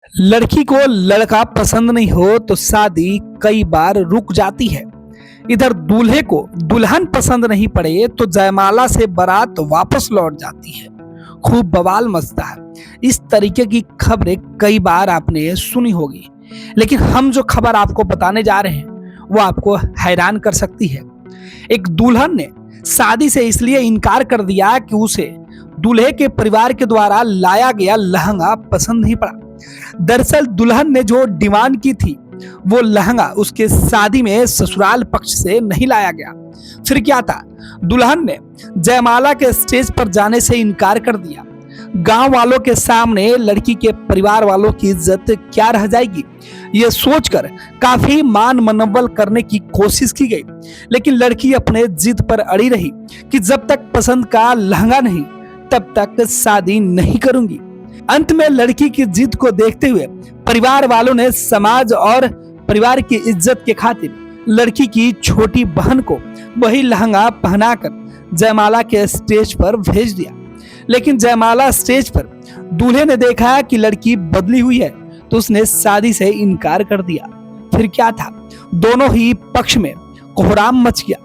लड़की को लड़का पसंद नहीं हो तो शादी कई बार रुक जाती है। इधर दूल्हे को दुल्हन पसंद नहीं पड़े तो जयमाला से बारात वापस लौट जाती है। खूब बवाल मचता है। इस तरीके की खबरें कई बार आपने सुनी होगी, लेकिन हम जो खबर आपको बताने जा रहे हैं वो आपको हैरान कर सकती है। एक दुल्हन ने शादी से इसलिए इनकार कर दिया कि उसे दूल्हे के परिवार के द्वारा लाया गया लहंगा पसंद नहीं पड़ा। दरअसल दुल्हन ने जो डिमांड की थी वो लहंगा उसके शादी में ससुराल पक्ष से नहीं लाया गया। फिर क्या था, दुल्हन ने जयमाला के स्टेज पर जाने से इनकार कर दिया। गांव वालों के सामने लड़की के परिवार वालों की इज्जत क्या रह जाएगी, ये सोचकर काफी मान मनव्वल करने की कोशिश की गई, लेकिन लड़की अपने जिद पर अड़ी रही कि जब तक पसंद का लहंगा नहीं तब तक शादी नहीं करूंगी। अंत में लड़की की जिद को देखते हुए परिवार वालों ने समाज और परिवार की इज्जत के खातिर लड़की की छोटी बहन को वही लहंगा पहनाकर जयमाला के स्टेज पर भेज दिया। लेकिन जयमाला स्टेज पर दूल्हे ने देखा कि लड़की बदली हुई है तो उसने शादी से इनकार कर दिया। फिर क्या था, दोनों ही पक्ष में कोहराम मच गया।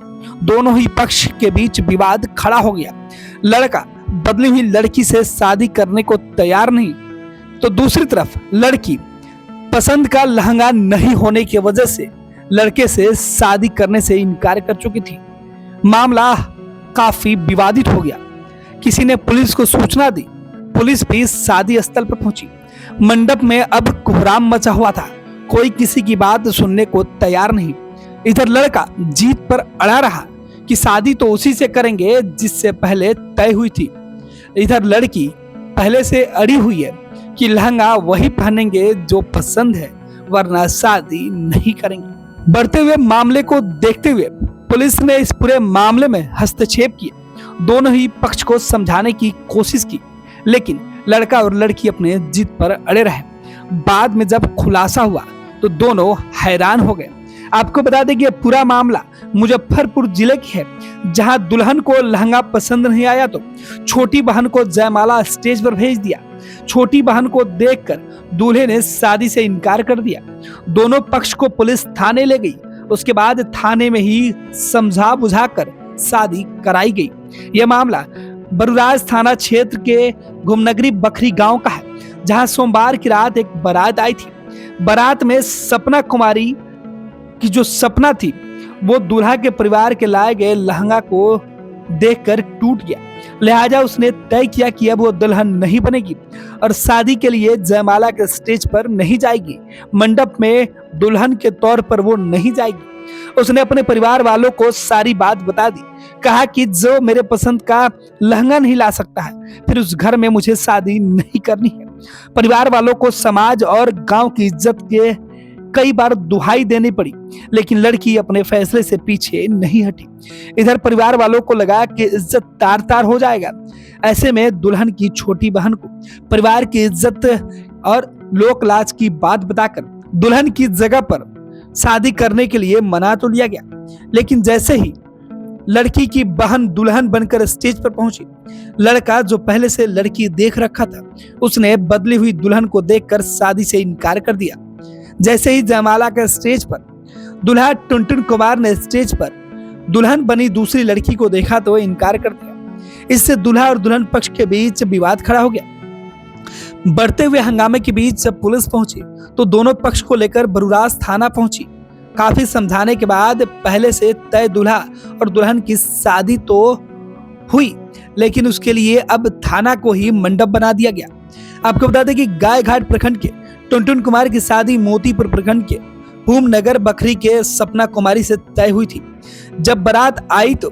दोनों ही पक्ष के बीच विवाद खड़ा हो गया। लड़का बदली हुई लड़की से शादी करने को तैयार नहीं, तो दूसरी तरफ लड़की पसंद का लहंगा नहीं होने की वजह से लड़के से शादी करने से इनकार कर चुकी थी। मामला काफी विवादित हो गया। किसी ने पुलिस को सूचना दी। पुलिस भी शादी स्थल पर पहुंची। मंडप में अब कोहराम मचा हुआ था। कोई किसी की बात सुनने को तैयार नहीं। इधर लड़का जीत पर अड़ा रहा कि शादी तो उसी से करेंगे जिससे पहले तय हुई थी। इधर लड़की पहले से अड़ी हुई है कि लहंगा वही पहनेंगे जो पसंद है, वरना शादी नहीं करेंगे। बढ़ते हुए मामले को देखते हुए पुलिस ने इस पूरे मामले में हस्तक्षेप किया। दोनों ही पक्ष को समझाने की कोशिश की, लेकिन लड़का और लड़की अपने जिद पर अड़े रहे। बाद में जब खुलासा हुआ तो दोनों हैरान हो गए। आपको बता दें कि पूरा मामला मुजफ्फरपुर जिले की है, जहां दुल्हन को लहंगा पसंद नहीं आया तो छोटी बहन को जयमाला स्टेज पर भेज दिया। छोटी बहन को देखकर दूल्हे ने शादी से इनकार कर दिया। दोनों पक्ष को पुलिस थाने ले गई। उसके बाद थाने में ही समझा बुझाकर शादी कराई गई। यह मामला बरुराज थाना क्षेत्र के घुमनगरी बखरी गांव का है, जहां सोमवार की रात एक बारात आई थी। बारात में सपना कुमारी की जो सपना थी वो दूल्हा के परिवार के लाए गए लहंगा को देखकर टूट गया। लिहाजा उसने तय किया कि अब वो दुल्हन नहीं बनेगी और शादी के लिए जयमाला के स्टेज पर नहीं जाएगी। मंडप में दुल्हन के तौर पर वो नहीं जाएगी। उसने अपने परिवार वालों को सारी बात बता दी। कहा कि जो मेरे पसंद का लहंगा नहीं ला सकता है फिर उस घर में मुझे शादी नहीं करनी है। परिवार वालों को समाज और गांव की इज्जत के कई बार दुहाई देनी पड़ी, लेकिन लड़की अपने फैसले से पीछे नहीं हटी। इधर परिवार वालों को लगा कि इज्जत तार तार हो जाएगा। ऐसे में दुल्हन की छोटी बहन को परिवार की इज्जत और लोक लाज की बात बताकर दुल्हन की जगह पर शादी करने के लिए मना तो लिया गया। लेकिन जैसे ही लड़की की बहन दुल्हन बनकर स्टेज पर पहुंची, लड़का जो पहले से लड़की देख रखा था उसने बदली हुई दुल्हन को देखकर शादी से इनकार कर दिया। जैसे ही जयमाला के स्टेज पर दुल्हा टुनटुन कुमार ने स्टेज पर दुल्हन बनी दूसरी लड़की को देखा तो इनकार कर दिया। इससे दूल्हा और दुल्हन पक्ष के बीच विवाद खड़ा हो गया। बढ़ते हुए हंगामे के बीच जब पुलिस पहुंची तो दोनों पक्ष को लेकर बरुराज थाना पहुंची। काफी समझाने के बाद पहले से तय दूल्हा और दुल्हन की शादी तो हुई, लेकिन उसके लिए अब थाना को ही मंडप बना दिया गया। आपको बता दें कि गायघाट प्रखंड के टुनटुन कुमार की शादी मोतीपुर प्रखंड के भूमनगर बखरी के सपना कुमारी से तय हुई थी। जब बारात आई तो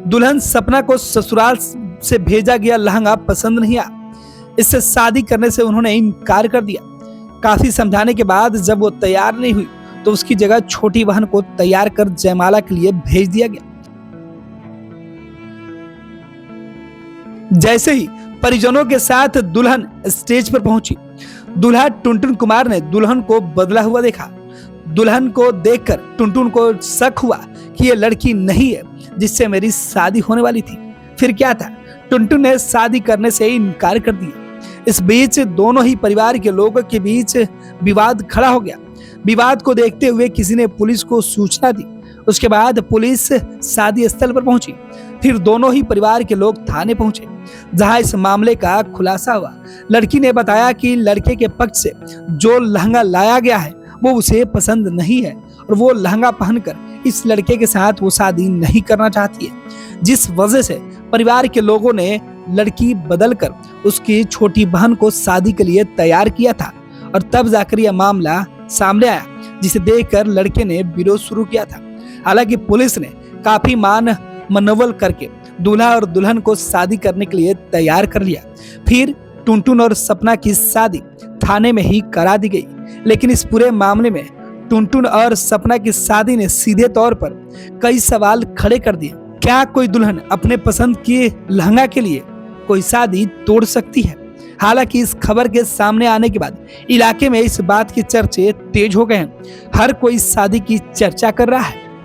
दुल्हन सपना को ससुराल से भेजा गया लहंगा पसंद नहीं आया। इससे शादी करने से उन्होंने इनकार कर दिया। काफी समझाने के बाद जब वो तैयार नहीं हुई तो उसकी जगह छोटी बहन को तैयार कर जयमाला के लिए भेज दिया गया। जैसे ही परिजनों के साथ दुल्हन स्टेज पर पहुंची, दूल्हा टुनटुन कुमार ने दुल्हन को बदला हुआ देखा। दुल्हन को देखकर टुनटुन को शक हुआ कि ये लड़की नहीं है जिससे मेरी शादी होने वाली थी। फिर क्या था, टुनटुन ने शादी करने से इनकार कर दिया। इस बीच दोनों ही परिवार के लोगों के बीच विवाद खड़ा हो गया। विवाद को देखते हुए किसी ने पुलिस को सूचना दी। उसके बाद पुलिस शादी स्थल पर पहुंची। फिर दोनों ही परिवार के लोग थाने पहुंचे, जहां इस मामले का खुलासा हुआ। लड़की ने बताया कि लड़के के पक्ष से जो लहंगा लाया गया है वो उसे पसंद नहीं है और वो लहंगा पहनकर इस लड़के के साथ वो शादी नहीं करना चाहती है, जिस वजह से परिवार के लोगों ने लड़की बदलकर उसकी छोटी बहन को शादी के लिए तैयार किया था। और तब जाकर यह मामला सामने आया, जिसे देखकर लड़के ने विरोध शुरू किया था। हालांकि पुलिस ने काफी मनोबल करके दूल्हा और दुल्हन को शादी करने के लिए तैयार कर लिया। फिर टुनटुन और सपना की शादी थाने में ही करा दी गई। लेकिन इस पूरे मामले में टुनटुन और सपना की शादी ने सीधे तौर पर कई सवाल खड़े कर दिए। क्या कोई दुल्हन अपने पसंद के लहंगा के लिए कोई शादी तोड़ सकती है? हालांकि इस खबर के सामने आने के बाद इलाके में इस बात की चर्चे तेज हो गए हैं। हर कोई शादी की चर्चा कर रहा है।